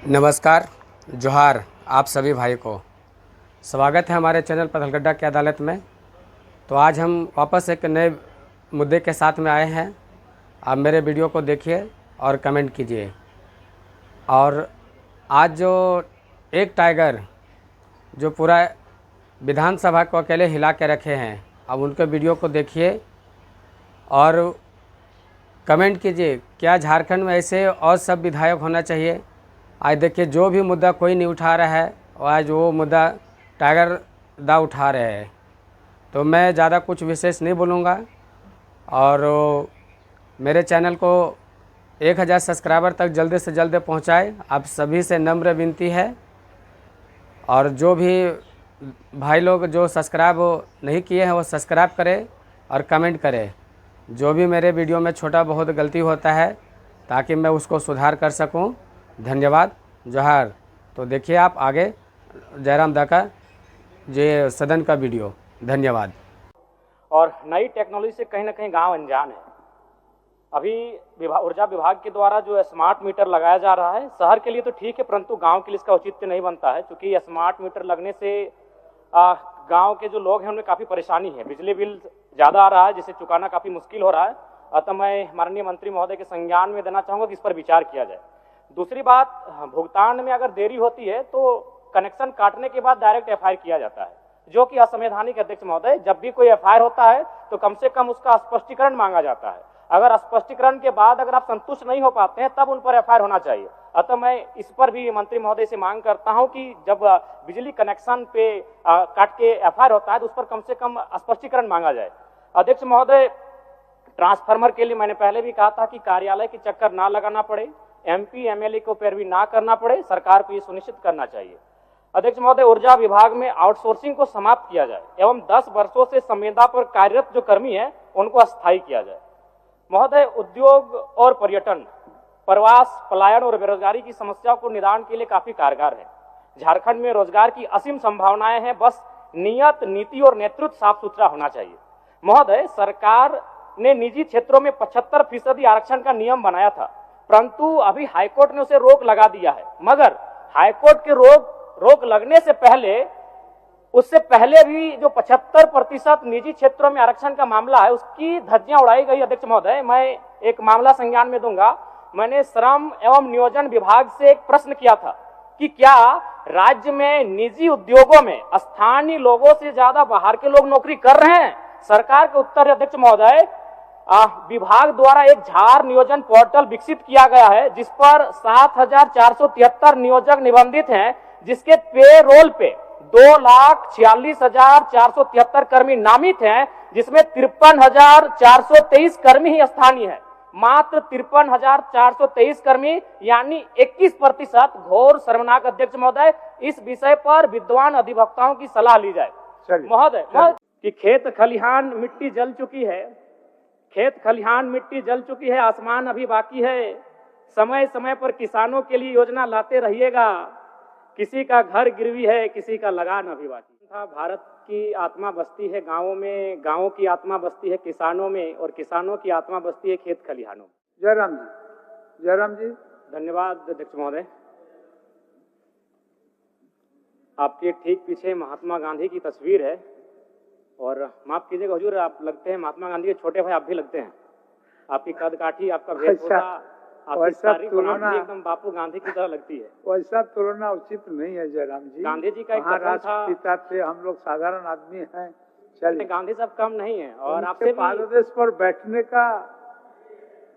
नमस्कार, जोहार आप सभी भाई को। स्वागत है हमारे चैनल पथलगड्ढा की अदालत में। तो आज हम वापस एक नए मुद्दे के साथ में आए हैं। आप मेरे वीडियो को देखिए और कमेंट कीजिए। और आज जो एक टाइगर जो पूरा विधानसभा को अकेले हिला के रखे हैं, अब उनके वीडियो को देखिए और कमेंट कीजिए। क्या झारखंड में ऐसे और सब विधायक होना चाहिए? आज देखिए, जो भी मुद्दा कोई नहीं उठा रहा है, आज वो मुद्दा टाइगर दा उठा रहे हैं। तो मैं ज़्यादा कुछ विशेष नहीं बोलूँगा। और मेरे चैनल को 1000 सब्सक्राइबर तक जल्दी से जल्दी पहुँचाए, आप सभी से नम्र विनती है। और जो भी भाई लोग जो सब्सक्राइब नहीं किए हैं वो सब्सक्राइब करें और कमेंट करें। जो भी मेरे वीडियो में छोटा बहुत गलती होता है ताकि मैं उसको सुधार कर सकूं। धन्यवाद, जोहार। तो देखिए आप आगे जयराम दा का ये सदन का वीडियो। धन्यवाद। और नई टेक्नोलॉजी से कहीं ना कहीं गांव अनजान है। अभी ऊर्जा विभाग के द्वारा जो स्मार्ट मीटर लगाया जा रहा है, शहर के लिए तो ठीक है, परंतु गांव के लिए इसका औचित्य नहीं बनता है, क्योंकि स्मार्ट मीटर लगने से गांव के जो लोग हैं उनमें काफ़ी परेशानी है। बिजली बिल ज़्यादा आ रहा है, जिसे चुकाना काफ़ी मुश्किल हो रहा है। अतः मैं माननीय मंत्री महोदय के संज्ञान में देना चाहूँगा कि इस पर विचार किया जाए। दूसरी बात, भुगतान में अगर देरी होती है तो कनेक्शन काटने के बाद डायरेक्ट एफआईआर किया जाता है, जो कि असंवैधानिक। अध्यक्ष महोदय, जब भी कोई एफआईआर होता है तो कम से कम उसका स्पष्टीकरण मांगा जाता है। अगर स्पष्टीकरण के बाद अगर आप संतुष्ट नहीं हो पाते हैं तब उन पर एफआईआर होना चाहिए। अतः मैं इस पर भी मंत्री महोदय से मांग करता हूं कि जब बिजली कनेक्शन पे काट के एफआईआर होता है तो उस पर कम से कम स्पष्टीकरण मांगा जाए। अध्यक्ष महोदय, ट्रांसफार्मर के लिए मैंने पहले भी कहा था कि कार्यालय के चक्कर ना लगाना पड़े, एमपी एमएलए को पैरवी ना करना पड़े, सरकार को ये सुनिश्चित करना चाहिए। अध्यक्ष महोदय, ऊर्जा विभाग में आउटसोर्सिंग को समाप्त किया जाए एवं 10 वर्षों से संविदा पर कार्यरत जो कर्मी हैं उनको अस्थायी किया जाए। महोदय, उद्योग और पर्यटन, प्रवास, पलायन और बेरोजगारी की समस्याओं को निदान के लिए काफी कारगर है। झारखंड में रोजगार की असीम संभावनाएं हैं, बस नियत, नीति और नेतृत्व साफ सुथरा होना चाहिए। महोदय, सरकार ने निजी क्षेत्रों में 75% आरक्षण का नियम बनाया था, परंतु अभी हाईकोर्ट ने उसे रोक लगा दिया है। मगर हाईकोर्ट के रोक लगने से पहले, उससे पहले भी जो 75% निजी क्षेत्रों में आरक्षण का मामला है उसकी धज्जियां उड़ाई गई। अध्यक्ष महोदय, मैं एक मामला संज्ञान में दूंगा। मैंने श्रम एवं नियोजन विभाग से एक प्रश्न किया था कि क्या राज्य में निजी उद्योगों में स्थानीय लोगों से ज्यादा बाहर के लोग नौकरी कर रहे हैं? सरकार के उत्तर, अध्यक्ष महोदय, विभाग द्वारा एक झार नियोजन पोर्टल विकसित किया गया है जिस पर 7473 नियोजक निबंधित हैं, जिसके पेरोल पे 2,46,473 कर्मी नामित हैं, जिसमें 53,423 कर्मी ही स्थानीय है। मात्र 53,423 कर्मी, यानी 21%। घोर शर्मनाक। अध्यक्ष महोदय, इस विषय पर विद्वान अधिवक्ताओं की सलाह ली जाए। महोदय, कि खेत खलिहान मिट्टी जल चुकी है, खेत खलिहान मिट्टी जल चुकी है, आसमान अभी बाकी है। समय समय पर किसानों के लिए योजना लाते रहिएगा। किसी का घर गिरवी है, किसी का लगान अभी बाकी। भारत की आत्मा बसती है गांवों में, गांवों की आत्मा बसती है किसानों में, और किसानों की आत्मा बसती है खेत खलिहानों में। जयराम जी, जयराम जी। धन्यवाद अध्यक्ष महोदय। आपके ठीक पीछे महात्मा गांधी की तस्वीर है, और माफ कीजिएगा हुजूर, आप लगते हैं महात्मा गांधी के छोटे भाई, आप भी लगते हैं। आपकी कदकाठी, आपका वेशभूषा, आपकी तारीफ एकदम बापू गांधी की तरह लगती है। वैसा तुलना उचित नहीं है जयराम जी। गांधी जी का एक राष्ट्रपिता थे, हम लोग साधारण आदमी हैं। चलिए, गांधी साहब कम नहीं है, और आपसे पाददेश पर बैठने का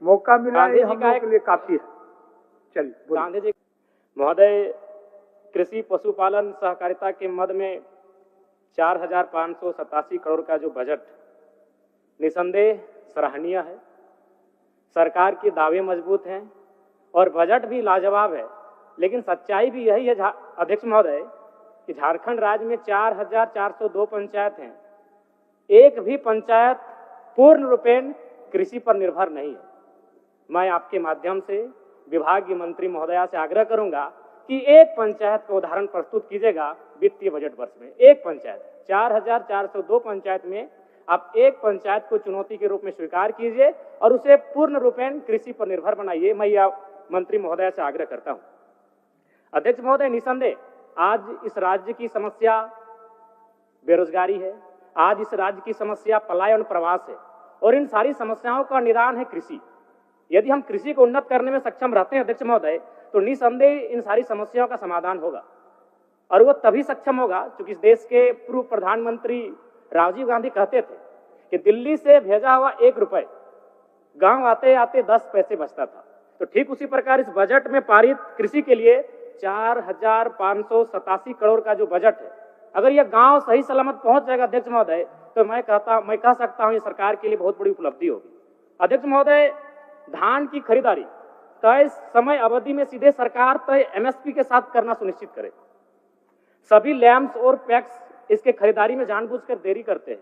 मौका मिला, हम लोग के लिए काफी है। चलिए, गांधी जी। महोदय, कृषि पशुपालन सहकारिता के मद में 4,587 करोड़ का जो बजट निसंदेह सराहनीय है। सरकार के दावे मजबूत हैं और बजट भी लाजवाब है, लेकिन सच्चाई भी यही है अध्यक्ष महोदय कि झारखंड राज्य में 4,402 पंचायत हैं। एक भी पंचायत पूर्ण रूपेण कृषि पर निर्भर नहीं है। मैं आपके माध्यम से विभागीय मंत्री महोदया से आग्रह करूंगा कि एक पंचायत का उदाहरण प्रस्तुत कीजिएगा वित्तीय बजट वर्ष में। एक पंचायत, 4,402 पंचायत में आप एक पंचायत को चुनौती के रूप में स्वीकार कीजिए और उसे पूर्ण रूपेण कृषि पर निर्भर बनाइए। मैं यह मंत्री महोदय से आग्रह करता हूं। अध्यक्ष महोदय, निसंदेह आज इस राज्य की समस्या बेरोजगारी है, आज इस राज्य की समस्या पलायन प्रवास है और इन सारी समस्याओं का निदान है कृषि। यदि हम कृषि को उन्नत करने में सक्षम रहते हैं अध्यक्ष महोदय, तो निसंदेह इन सारी समस्याओं का समाधान होगा और वो तभी सक्षम होगा क्योंकि इस देश के पूर्व प्रधानमंत्री राजीव गांधी कहते थे कि दिल्ली से भेजा हुआ 1 रुपए गांव आते आते 10 पैसे बचता था। तो ठीक उसी प्रकार इस बजट में पारित कृषि के लिए 4,587 करोड़ का जो बजट है, अगर यह गांव सही सलामत पहुंच जाएगा अध्यक्ष महोदय, तो मैं कह सकता हूं ये सरकार के लिए बहुत बड़ी उपलब्धि होगी। अध्यक्ष महोदय, धान की खरीदारी तय समय अवधि में सीधे सरकार तय एमएसपी के साथ करना सुनिश्चित करे। सभी लैम्स और पैक्स इसके खरीदारी में जानबूझकर देरी करते हैं।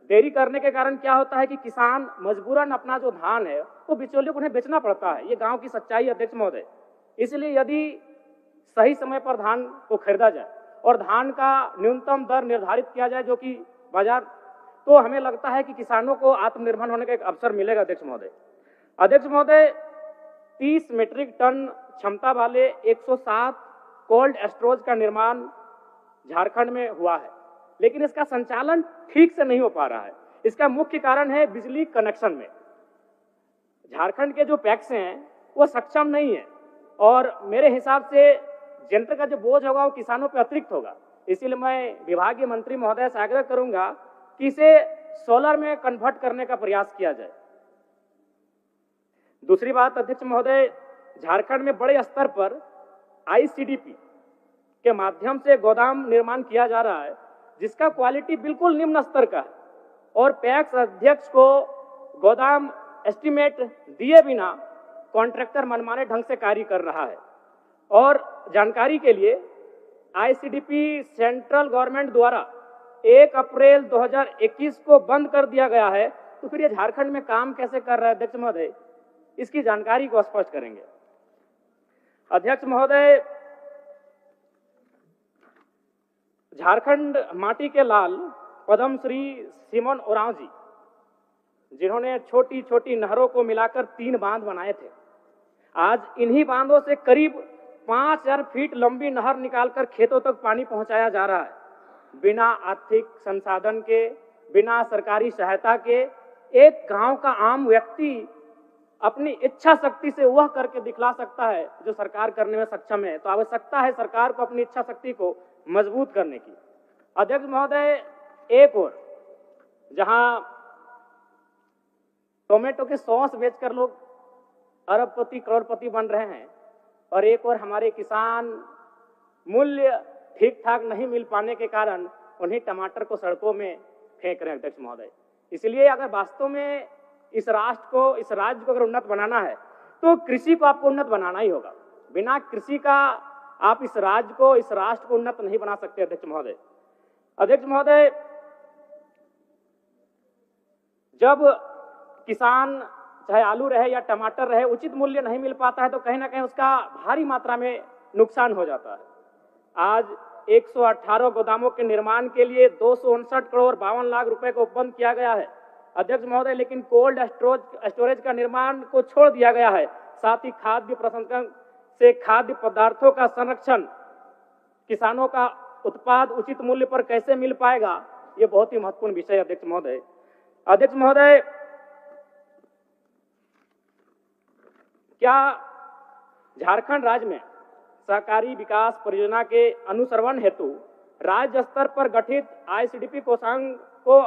देरी करने के कारण क्या होता है कि किसान मजबूरन अपना जो धान है वो बिचौलियों को उन्हें बेचना पड़ता है। ये गांव की सच्चाई है अध्यक्ष महोदय। इसलिए यदि सही समय पर धान को खरीदा जाए और धान का न्यूनतम दर निर्धारित किया जाए जो कि बाजार, तो हमें लगता है कि किसानों को आत्मनिर्भर होने का एक अवसर मिलेगा अध्यक्ष महोदय। अध्यक्ष महोदय, 30 मीट्रिक टन क्षमता वाले 107 कोल्ड स्टोरेज का निर्माण झारखंड में हुआ है, लेकिन इसका संचालन ठीक से नहीं हो पा रहा है। इसका मुख्य कारण है बिजली कनेक्शन में। झारखंड के जो पैक्स हैं वो सक्षम नहीं है और मेरे हिसाब से जंत्र का जो बोझ होगा वो किसानों पर अतिरिक्त होगा। इसीलिए मैं विभागीय मंत्री महोदय से आग्रह करूंगा कि इसे सोलर में कन्वर्ट करने का प्रयास किया जाए। दूसरी बात अध्यक्ष महोदय, झारखंड में बड़े स्तर पर आईसीडीपी के माध्यम से गोदाम निर्माण किया जा रहा है जिसका क्वालिटी बिल्कुल निम्न स्तर का है और पैक्स अध्यक्ष को गोदाम एस्टीमेट दिए बिना कॉन्ट्रैक्टर मनमाने ढंग से कार्य कर रहा है। और जानकारी के लिए आईसीडीपी सेंट्रल गवर्नमेंट द्वारा 1 अप्रैल 2021 को बंद कर दिया गया है, तो फिर ये झारखंड में काम कैसे कर रहा है अध्यक्ष महोदय, इसकी जानकारी को स्पष्ट करेंगे। अध्यक्ष महोदय, झारखंड माटी के लाल पद्मश्री सिमोन ओरांव जी, जिन्होंने छोटी छोटी नहरों को मिलाकर 3 बांध बनाए थे, आज इन्हीं बांधों से करीब 5000 फीट लंबी नहर निकालकर खेतों तक पानी पहुंचाया जा रहा है। बिना आर्थिक संसाधन के, बिना सरकारी सहायता के एक गांव का आम व्यक्ति अपनी इच्छा शक्ति से वह करके दिखला सकता है जो सरकार करने में सक्षम है। तो आवश्यकता है सरकार को अपनी इच्छा शक्ति को मजबूत करने की। अध्यक्ष महोदय, एक और जहां टोमेटो के सॉस बेचकर लोग अरबपति करोड़पति बन रहे हैं और एक और हमारे किसान मूल्य ठीक ठाक नहीं मिल पाने के कारण उन्हें टमाटर को सड़कों में फेंक रहे हैं अध्यक्ष महोदय। इसलिए अगर वास्तव में इस राष्ट्र को, इस राज्य को अगर उन्नत बनाना है तो कृषि को आपको उन्नत बनाना ही होगा। बिना कृषि का आप इस राज्य को, इस राष्ट्र को उन्नत नहीं बना सकते अध्यक्ष महोदय। अध्यक्ष महोदय, जब किसान चाहे आलू रहे या टमाटर रहे उचित मूल्य नहीं मिल पाता है तो कहीं ना कहीं उसका भारी मात्रा में नुकसान हो जाता है। आज 118 गोदामों के निर्माण के लिए 259 करोड़ 52 लाख रुपए को बंद किया गया है अध्यक्ष महोदय, लेकिन कोल्ड स्टोरेज का निर्माण को छोड़ दिया गया है। साथ ही खाद्य प्रसंस्करण से खाद्य पदार्थों का संरक्षण, किसानों का उत्पाद उचित मूल्य पर कैसे मिल पाएगा, ये बहुत ही महत्वपूर्ण विषय है अध्यक्ष महोदय। अध्यक्ष महोदय, क्या झारखंड राज्य में सहकारी विकास परियोजना के अनुश्रवण हेतु राज्य स्तर पर गठित आईसीडीपी कोषांग को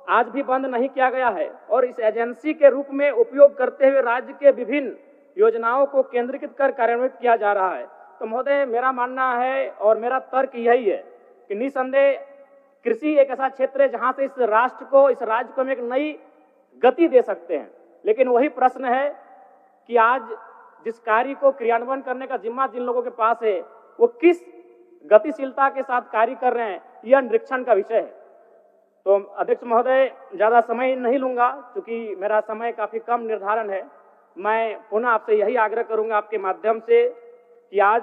आज भी बंद नहीं किया गया है और इस एजेंसी के रूप में उपयोग करते हुए राज्य के विभिन्न योजनाओं को केंद्रीकृत कर कार्यान्वित किया जा रहा है? तो महोदय, मेरा मानना है और मेरा तर्क यही है कि निसंदेह कृषि एक ऐसा क्षेत्र है जहां से इस राष्ट्र को, इस राज्य को हम एक नई गति दे सकते हैं। लेकिन वही प्रश्न है कि आज जिस कार्य को क्रियान्वयन करने का जिम्मा जिन लोगों के पास है वो किस गतिशीलता के साथ कार्य कर रहे हैं, यह निरीक्षण का विषय है। तो अध्यक्ष महोदय, ज्यादा समय नहीं लूंगा क्योंकि मेरा समय काफी कम निर्धारण है। मैं पुनः आपसे यही आग्रह करूंगा आपके माध्यम से कि आज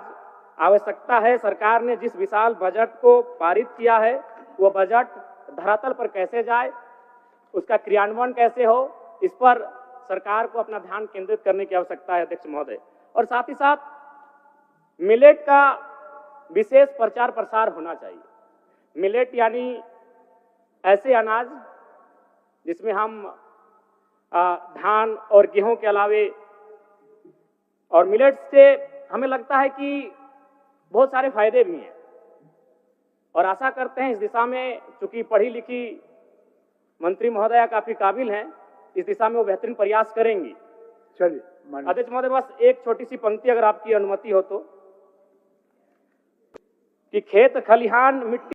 आवश्यकता है सरकार ने जिस विशाल बजट को पारित किया है वो बजट धरातल पर कैसे जाए, उसका क्रियान्वयन कैसे हो, इस पर सरकार को अपना ध्यान केंद्रित करने की आवश्यकता है अध्यक्ष महोदय। और साथ ही साथ मिलेट का विशेष प्रचार प्रसार होना चाहिए। मिलेट यानी ऐसे अनाज जिसमें हम धान और गेहूं के अलावे, और मिलेट से हमें लगता है कि बहुत सारे फायदे भी हैं, और आशा करते हैं इस दिशा में, चूंकि पढ़ी लिखी मंत्री महोदया काफी काबिल हैं, इस दिशा में वो बेहतरीन प्रयास करेंगी। चलिए अध्यक्ष महोदय, बस एक छोटी सी पंक्ति अगर आपकी अनुमति हो तो, कि खेत खलिहान मिट्टी